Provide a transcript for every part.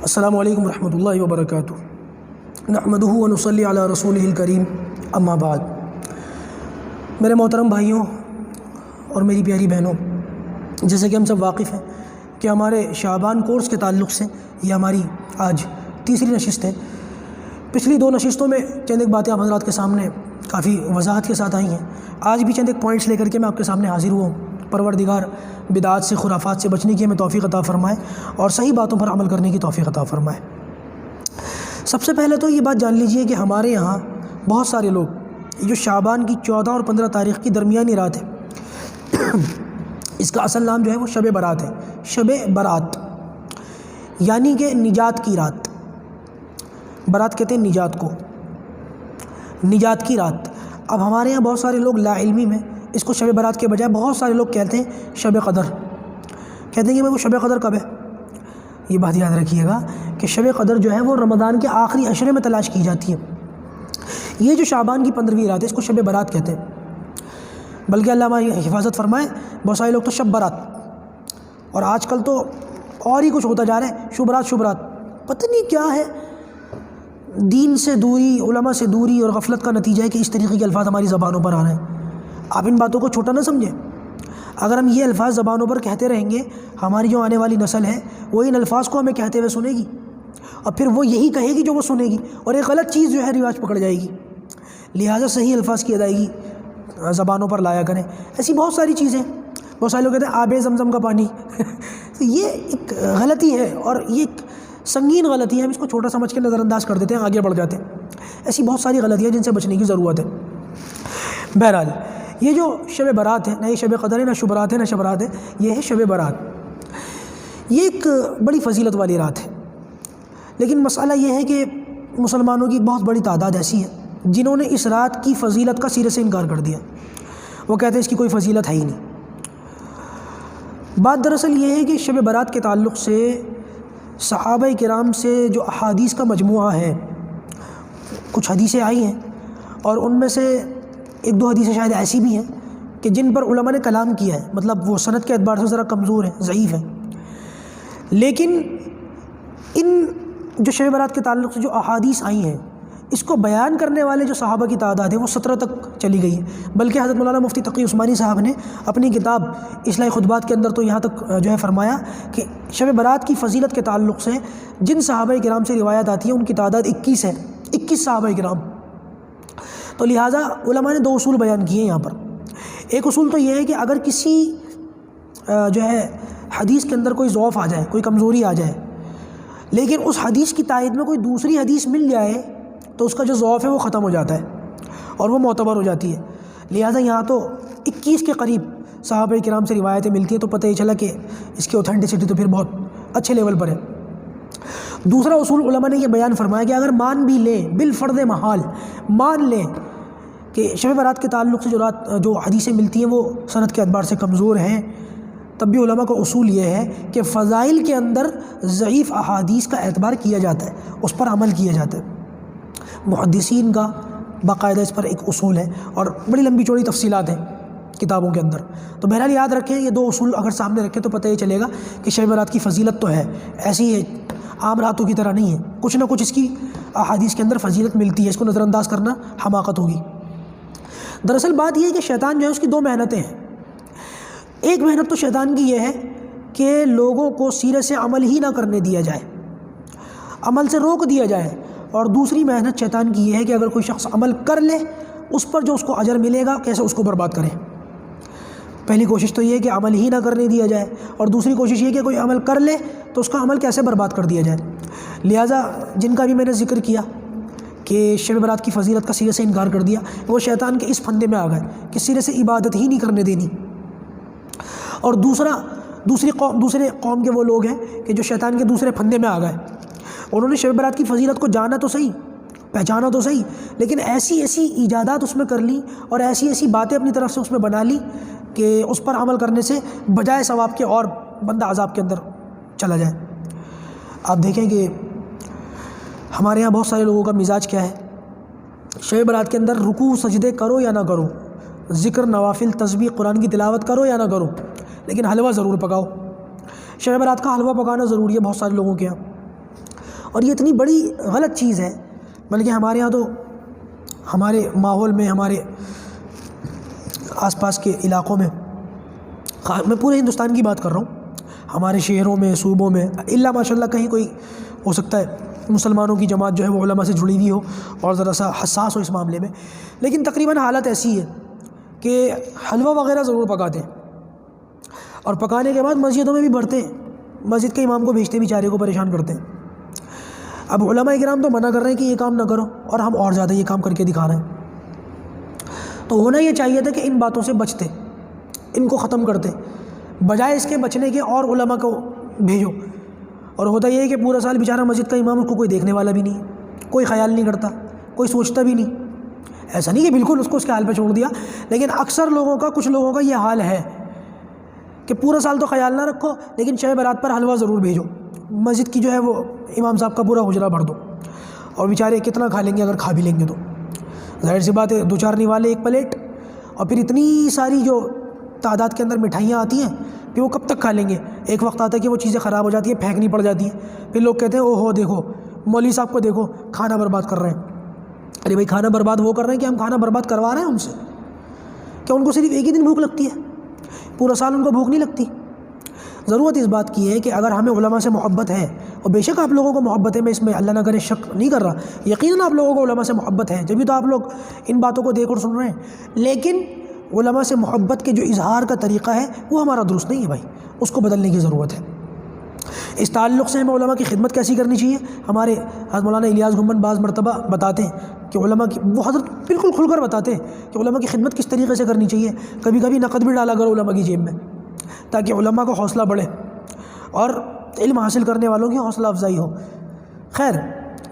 السلام علیکم ورحمۃ اللہ وبرکاتہ۔ نحمدہ و نصلی علی رسولہ الکریم، اما بعد۔ میرے محترم بھائیوں اور میری پیاری بہنوں، جیسے کہ ہم سب واقف ہیں کہ ہمارے شعبان کورس کے تعلق سے یہ ہماری آج تیسری نشست ہے۔ پچھلی دو نشستوں میں چند ایک باتیں آپ حضرات کے سامنے کافی وضاحت کے ساتھ آئی ہیں۔ آج بھی چند ایک پوائنٹس لے کر کے میں آپ کے سامنے حاضر ہوا ہوں۔ پروردگار بدعات سے، خرافات سے بچنے کی ہمیں توفیق عطا فرمائے اور صحیح باتوں پر عمل کرنے کی توفیق عطا فرمائے۔ سب سے پہلے تو یہ بات جان لیجئے کہ ہمارے یہاں بہت سارے لوگ جو شعبان کی 14 اور 15 تاریخ کی درمیانی رات ہے، اس کا اصل نام جو ہے وہ شب برات ہے۔ شب برات یعنی کہ نجات کی رات۔ برات کہتے ہیں نجات کو، نجات کی رات۔ اب ہمارے یہاں بہت سارے لوگ لا علمی میں اس کو شب برات کے بجائے بہت سارے لوگ کہتے ہیں شب قدر، کہتے ہیں کہ وہ شب قدر کب ہے۔ یہ بات یاد رکھیے گا کہ شب قدر جو ہے وہ رمضان کے آخری عشرے میں تلاش کی جاتی ہے۔ یہ جو شعبان کی 15ویں رات ہے اس کو شب برات کہتے ہیں، بلکہ اللہ ہماری حفاظت فرمائے بہت سارے لوگ تو شب برات، اور آج کل تو اور ہی کچھ ہوتا جا رہا ہے، شبرات پتہ نہیں کیا ہے۔ دین سے دوری، علماء سے دوری اور غفلت کا نتیجہ ہے کہ اس طریقے کے الفاظ ہماری زبانوں پر آ رہے ہیں۔ آپ ان باتوں کو چھوٹا نہ سمجھیں۔ اگر ہم یہ الفاظ زبانوں پر کہتے رہیں گے، ہماری جو آنے والی نسل ہے وہ ان الفاظ کو ہمیں کہتے ہوئے سنے گی، اور پھر وہ یہی کہے گی جو وہ سنے گی، اور ایک غلط چیز جو ہے رواج پکڑ جائے گی۔ لہٰذا صحیح الفاظ کی ادائیگی زبانوں پر لایا کریں۔ ایسی بہت ساری چیزیں، بہت سارے لوگ کہتے ہیں آب زمزم کا پانی یہ ایک غلطی ہے، اور یہ ایک سنگین غلطی ہے۔ ہم اس کو چھوٹا سمجھ کے نظر انداز کر دیتے ہیں، آگے بڑھ جاتے ہیں۔ ایسی بہت ساری غلطیاں جن سے بچنے کی ضرورت ہے۔ بہرحال یہ جو شب برات ہے، نہ یہ شب قدر ہے، نہ شبرات ہے، نہ شبرات ہے، یہ ہے شب برات۔ یہ ایک بڑی فضیلت والی رات ہے، لیکن مسئلہ یہ ہے کہ مسلمانوں کی بہت بڑی تعداد ایسی ہے جنہوں نے اس رات کی فضیلت کا سرے سے انکار کر دیا۔ وہ کہتے ہیں اس کی کوئی فضیلت ہے ہی نہیں۔ بات دراصل یہ ہے کہ شب برات کے تعلق سے صحابہ کرام سے جو احادیث کا مجموعہ ہے، کچھ حدیثیں آئی ہیں، اور ان میں سے ایک دو حدیثیں شاید ایسی بھی ہیں کہ جن پر علماء نے کلام کیا ہے، مطلب وہ سند کے اعتبار سے ذرا کمزور ہیں، ضعیف ہیں، لیکن ان جو شب برات کے تعلق سے جو احادیث آئی ہیں اس کو بیان کرنے والے جو صحابہ کی تعداد ہے وہ 17 تک چلی گئی ہے۔ بلکہ حضرت مولانا مفتی تقی عثمانی صاحب نے اپنی کتاب اصلاح خطبات کے اندر تو یہاں تک جو ہے فرمایا کہ شب برات کی فضیلت کے تعلق سے جن صحابہ کرام سے روایت آتی ہے ان کی تعداد 21 ہے، 21 صحابہ کرام۔ تو لہٰذا علماء نے دو اصول بیان کیے ہیں یہاں پر۔ ایک اصول تو یہ ہے کہ اگر کسی جو ہے حدیث کے اندر کوئی ضعف آ جائے، کوئی کمزوری آ جائے، لیکن اس حدیث کی تائید میں کوئی دوسری حدیث مل جائے تو اس کا جو ضعف ہے وہ ختم ہو جاتا ہے اور وہ معتبر ہو جاتی ہے۔ لہٰذا یہاں تو 21 کے قریب صحابہ کرام سے روایتیں ملتی ہیں، تو پتہ یہ چلا کہ اس کی اوتھینٹسٹی تو پھر بہت اچھے لیول پر ہے۔ دوسرا اصول علماء نے یہ بیان فرمایا کہ اگر مان بھی لیں، بالفرض محال مان لیں کہ شب برات کے تعلق سے جو حدیثیں ملتی ہیں وہ سند کے اعتبار سے کمزور ہیں، تب بھی علماء کا اصول یہ ہے کہ فضائل کے اندر ضعیف احادیث کا اعتبار کیا جاتا ہے، اس پر عمل کیا جاتا ہے۔ محدثین کا باقاعدہ اس پر ایک اصول ہے، اور بڑی لمبی چوڑی تفصیلات ہیں کتابوں کے اندر۔ تو بہرحال یاد رکھیں، یہ دو اصول اگر سامنے رکھیں تو پتہ یہ چلے گا کہ شب برات کی فضیلت تو ہے، ایسی ہے عام راتوں کی طرح نہیں ہے، کچھ نہ کچھ اس کی احادیث کے اندر فضیلت ملتی ہے، اس کو نظر انداز کرنا حماقت ہوگی۔ دراصل بات یہ ہے کہ شیطان جو ہے اس کی دو محنتیں ہیں۔ ایک محنت تو شیطان کی یہ ہے کہ لوگوں کو سیرے سے عمل ہی نہ کرنے دیا جائے، عمل سے روک دیا جائے، اور دوسری محنت شیطان کی یہ ہے کہ اگر کوئی شخص عمل کر لے اس پر جو اس کو اجر ملے گا کیسے اس کو برباد کرے۔ پہلی کوشش تو یہ ہے کہ عمل ہی نہ کرنے دیا جائے، اور دوسری کوشش یہ کہ کوئی عمل کر لے تو اس کا عمل کیسے برباد کر دیا جائے۔ لہٰذا جن کا بھی میں نے ذکر کیا کہ شب برات کی فضیلت کا سرے سے انکار کر دیا، وہ شیطان کے اس پھندے میں آ گئے کہ سرے سے عبادت ہی نہیں کرنے دینی۔ اور دوسرے قوم کے وہ لوگ ہیں کہ جو شیطان کے دوسرے پھندے میں آ گئے، انہوں نے شب برات کی فضیلت کو جانا تو صحیح، پہچانا تو صحیح، لیکن ایسی ایجادات اس میں کر لی اور ایسی باتیں اپنی طرف سے اس میں بنا لی کہ اس پر عمل کرنے سے بجائے ثواب کے اور بندہ عذاب کے اندر چلا جائے۔ آپ دیکھیں کہ ہمارے یہاں بہت سارے لوگوں کا مزاج کیا ہے، شب برات کے اندر رکوع سجدے کرو یا نہ کرو، ذکر نوافل تسبیح قرآن کی تلاوت کرو یا نہ کرو، لیکن حلوہ ضرور پکاؤ۔ شب برات کا حلوہ پکانا ضروری ہے بہت سارے لوگوں کے یہاں۔ اور یہ اتنی بڑی غلط چیز ہے، بلکہ ہمارے یہاں تو ہمارے ماحول میں، ہمارے آس پاس کے علاقوں میں، میں پورے ہندوستان کی بات کر رہا ہوں، ہمارے شہروں میں، صوبوں میں، الا ماشاء اللہ کہیں کوئی ہو سکتا ہے مسلمانوں کی جماعت جو ہے وہ علماء سے جڑی ہوئی ہو اور ذرا سا حساس ہو اس معاملے میں، لیکن تقریباً حالت ایسی ہے کہ حلوہ وغیرہ ضرور پکاتے ہیں، اور پکانے کے بعد مسجدوں میں بھی بھرتے ہیں، مسجد کے امام کو بھیجتے ہیں، بیچارے کو پریشان کرتے ہیں۔ اب علماء کرام تو منع کر رہے ہیں کہ یہ کام نہ کرو، اور ہم اور زیادہ یہ کام کر کے دکھا رہے ہیں۔ تو ہونا یہ چاہیے تھا کہ ان باتوں سے بچتے، ان کو ختم کرتے، بجائے اس کے بچنے کے اور علماء کو بھیجو۔ اور ہوتا یہ ہے کہ پورا سال بیچارہ مسجد کا امام، اس کو کوئی دیکھنے والا بھی نہیں ہے، کوئی خیال نہیں کرتا، کوئی سوچتا بھی نہیں۔ ایسا نہیں کہ بالکل اس کو اس کے حال پہ چھوڑ دیا، لیکن اکثر لوگوں کا، کچھ لوگوں کا یہ حال ہے کہ پورا سال تو خیال نہ رکھو، لیکن شب برات پر حلوہ ضرور بھیجو، مسجد کی جو ہے وہ امام صاحب کا پورا حجرہ بھر دو، اور بیچارے کتنا کھا لیں گے اگر کھا بھی لیں گے تو، ظاہر سی بات ہے، دو چار نوالے ایک پلیٹ، اور پھر اتنی ساری جو تعداد کے اندر مٹھائیاں آتی ہیں، پھر وہ کب تک کھا لیں گے؟ ایک وقت آتا ہے کہ وہ چیزیں خراب ہو جاتی ہیں، پھینکنی پڑ جاتی ہیں، پھر لوگ کہتے ہیں او ہو دیکھو مولوی صاحب کو دیکھو کھانا برباد کر رہے ہیں۔ ارے بھائی، کھانا برباد وہ کر رہے ہیں کہ ہم کھانا برباد کروا رہے ہیں ان سے؟ کیا ان کو صرف ایک ہی دن بھوک لگتی ہے؟ پورا سال ان کو بھوک نہیں لگتی؟ ضرورت اس بات کی ہے کہ اگر ہمیں علماء سے محبت ہے، اور بے شک آپ لوگوں کو محبت ہے، میں اس میں اللہ نہ کرے شک نہیں کر رہا، یقیناً آپ لوگوں کو علماء سے محبت ہے، جبھی تو آپ لوگ ان باتوں کو دیکھ اور سن رہے ہیں، لیکن علماء سے محبت کے جو اظہار کا طریقہ ہے وہ ہمارا درست نہیں ہے بھائی، اس کو بدلنے کی ضرورت ہے۔ اس تعلق سے ہمیں علماء کی خدمت کیسی کرنی چاہیے؟ ہمارے حضرت مولانا الیاس گھمن بعض مرتبہ بتاتے ہیں کہ علماء کی، وہ حضرت بالکل کھل کر بتاتے ہیں کہ علماء کی خدمت کس طریقے سے کرنی چاہیے۔ کبھی کبھی نقد بھی ڈالا کرو علماء کی جیب میں، تاکہ علماء کو حوصلہ بڑھے اور علم حاصل کرنے والوں کی حوصلہ افزائی ہو۔ خیر،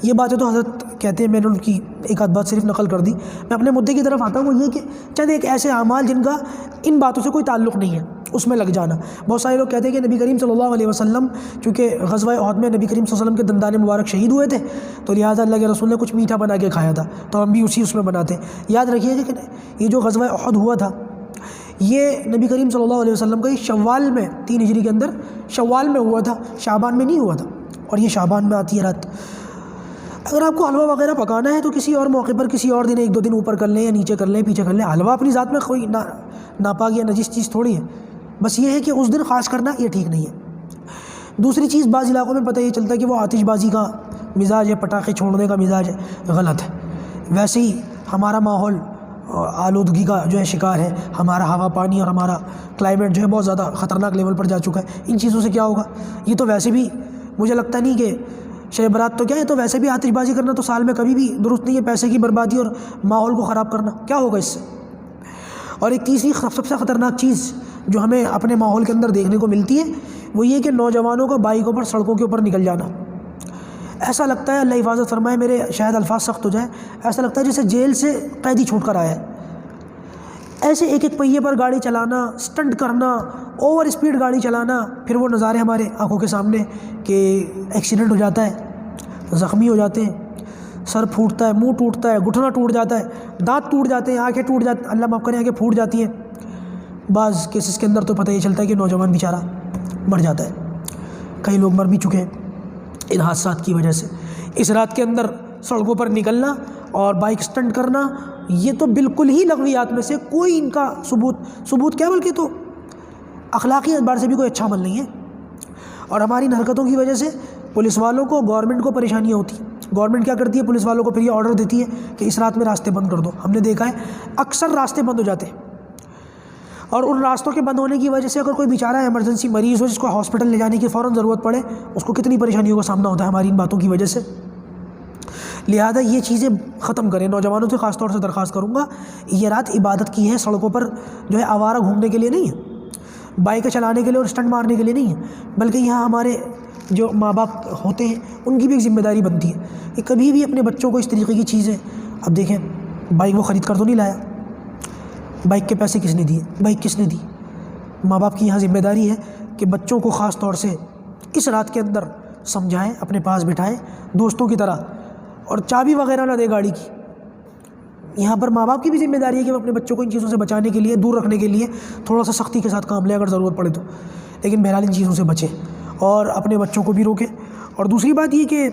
یہ باتیں تو حضرت کہتے ہیں، میں نے ان کی ایک آدھ بات صرف نقل کر دی۔ میں اپنے مدعے کی طرف آتا ہوں، وہ یہ کہ چند ایک ایسے اعمال جن کا ان باتوں سے کوئی تعلق نہیں ہے، اس میں لگ جانا۔ بہت سارے لوگ کہتے ہیں کہ نبی کریم صلی اللہ علیہ وسلم، چونکہ غزوہ احد میں نبی کریم صلی اللہ علیہ وسلم کے دندان مبارک شہید ہوئے تھے، تو لہٰذا اللہ کے رسول نے کچھ میٹھا بنا کے کھایا تھا، تو ہم بھی اس میں بناتے ہیں۔ یاد رکھیے کہ یہ جو غزوہ احد ہوا تھا، یہ نبی کریم صلی اللہ علیہ وسلم کا یہ شوال میں، 3 ہجری کے اندر شوال میں ہوا تھا، شعبان میں نہیں ہوا تھا، اور یہ شعبان میں آتی ہے رات۔ اگر آپ کو حلوہ وغیرہ پکانا ہے تو کسی اور موقع پر، کسی اور دن، 1-2 دن اوپر کر لیں یا نیچے کر لیں، پیچھے کر لیں۔ حلوہ اپنی ذات میں کوئی ناپاک یا نجس چیز تھوڑی ہے، بس یہ ہے کہ اس دن خاص کرنا یہ ٹھیک نہیں ہے۔ دوسری چیز، بعض علاقوں میں پتہ یہ چلتا ہے کہ وہ آتش بازی کا مزاج ہے، پٹاخے چھوڑنے کا مزاج ہے، غلط ہے۔ ویسے ہی ہمارا ماحول آلودگی کا جو ہے شکار ہے، ہمارا ہوا پانی اور ہمارا کلائمیٹ جو ہے بہت زیادہ خطرناک لیول پر جا چکا ہے۔ ان چیزوں سے کیا ہوگا؟ یہ تو ویسے بھی مجھے لگتا نہیں کہ شب برات تو کیا ہے، تو ویسے بھی آتش بازی کرنا تو سال میں کبھی بھی درست نہیں ہے، پیسے کی بربادی اور ماحول کو خراب کرنا، کیا ہوگا اس سے؟ اور ایک تیسری سب سے خطرناک چیز جو ہمیں اپنے ماحول کے اندر دیکھنے کو ملتی ہے، وہ یہ کہ نوجوانوں کا بائکوں پر، سڑکوں کے اوپر نکل جانا۔ ایسا لگتا ہے، اللہ حفاظت فرمائے، میرے شاید الفاظ سخت ہو جائیں، ایسا لگتا ہے جیسے جیل سے قیدی چھوٹ کر آیا ہے۔ ایسے ایک ایک پہیے پر گاڑی چلانا، سٹنٹ کرنا، اوور اسپیڈ گاڑی چلانا، پھر وہ نظارے ہمارے آنکھوں کے سامنے کہ ایکسیڈنٹ ہو جاتا ہے، زخمی ہو جاتے ہیں، سر پھوٹتا ہے، منہ ٹوٹتا ہے، گھٹنا ٹوٹ جاتا ہے، دانت ٹوٹ جاتے ہیں، آنکھیں ٹوٹ جاتی، اللہ معاف کرے، آنکھیں پھوٹ جاتی ہیں۔ بعض کیسز کے اندر تو پتہ یہ چلتا ہے کہ نوجوان بیچارہ مر جاتا ہے، کئی لوگ مر بھی چکے ہیں ان حادثات کی وجہ سے۔ اس رات کے اندر سڑکوں پر نکلنا اور بائک سٹنٹ کرنا، یہ تو بالکل ہی لغویات میں سے کوئی ان کا ثبوت کیا، بلکہ تو اخلاقی اعتبار سے بھی کوئی اچھا عمل نہیں ہے۔ اور ہماری ان حرکتوں کی وجہ سے پولیس والوں کو، گورنمنٹ کو پریشانیاں ہوتی ہیں۔ گورنمنٹ کیا کرتی ہے؟ پولیس والوں کو پھر یہ آرڈر دیتی ہے کہ اس رات میں راستے بند کر دو۔ ہم نے دیکھا ہے اکثر راستے بند ہو جاتے ہیں، اور ان راستوں کے بند ہونے کی وجہ سے اگر کوئی بیچارہ ایمرجنسی مریض ہو جس کو ہاسپٹل لے جانے کی فوراً ضرورت پڑے، اس کو کتنی پریشانیوں کا سامنا ہوتا ہے ہماری ان باتوں کی وجہ سے۔ لہذا یہ چیزیں ختم کریں۔ نوجوانوں سے خاص طور سے درخواست کروں گا، یہ رات عبادت کی ہے، سڑکوں پر جو ہے آوارہ گھومنے کے لیے نہیں ہے، بائکیں چلانے کے لیے اور اسٹنٹ مارنے کے لیے نہیں ہے، بلکہ یہاں ہمارے جو ماں باپ ہوتے ہیں ان کی بھی ایک ذمہ داری بنتی ہے کہ کبھی بھی اپنے بچوں کو اس طریقے کی چیزیں، اب دیکھیں بائک وہ خرید کر تو نہیں لایا، بائک کے پیسے کس نے دیے، بائک کس نے دی؟ ماں باپ کی یہاں ذمہ داری ہے کہ بچوں کو خاص طور سے اس رات کے اندر سمجھائیں، اپنے پاس بٹھائیں دوستوں کی طرح، اور چابی وغیرہ نہ دے گاڑی کی۔ یہاں پر ماں باپ کی بھی ذمہ داری ہے کہ وہ اپنے بچوں کو ان چیزوں سے بچانے کے لیے، دور رکھنے کے لیے تھوڑا سا سختی کے ساتھ کام لیں اگر ضرورت پڑے تو، لیکن بہرحال ان چیزوں سے بچیں اور اپنے بچوں کو بھی روکیں۔ اور دوسری بات یہ کہ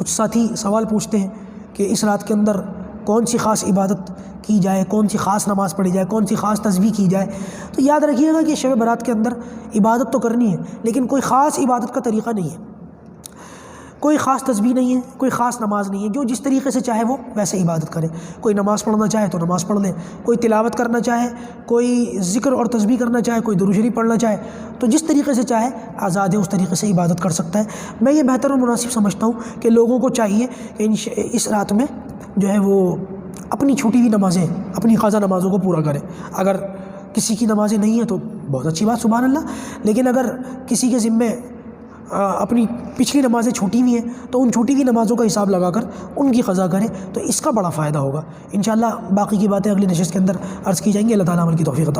کچھ ساتھی سوال پوچھتے ہیں کہ اس رات کے اندر کون سی خاص عبادت کی جائے، کون سی خاص نماز پڑھی جائے، کون سی خاص تسبیح کی جائے. تو یاد رکھیے گا کہ شب برات کے اندر عبادت تو کرنی ہے، لیکن کوئی خاص عبادت کا طریقہ نہیں ہے، کوئی خاص تسبیح نہیں ہے، کوئی خاص نماز نہیں ہے. جو جس طریقے سے چاہے وہ ویسے عبادت کرے. کوئی نماز پڑھنا چاہے تو نماز پڑھ لے، کوئی تلاوت کرنا چاہے، کوئی ذکر اور تسبیح کرنا چاہے، کوئی درود شریف پڑھنا چاہے، تو جس طریقے سے چاہے آزاد ہے، اس طریقے سے عبادت کر سکتا ہے. میں یہ بہتر اور مناسب سمجھتا ہوں کہ لوگوں کو چاہیے کہ اس رات میں جو ہے وہ اپنی چھوٹی ہوئی نمازیں، اپنی قضا نمازوں کو پورا کریں. اگر کسی کی نمازیں نہیں ہیں تو بہت اچھی بات، سبحان اللہ. لیکن اگر کسی کے ذمے اپنی پچھلی نمازیں چھوٹی ہوئی ہیں تو ان چھوٹی ہوئی نمازوں کا حساب لگا کر ان کی قضا کرے تو اس کا بڑا فائدہ ہوگا. انشاءاللہ باقی کی باتیں اگلی نشست کے اندر عرض کی جائیں گی. اللہ تعالیٰ عمل کی توفیق عطا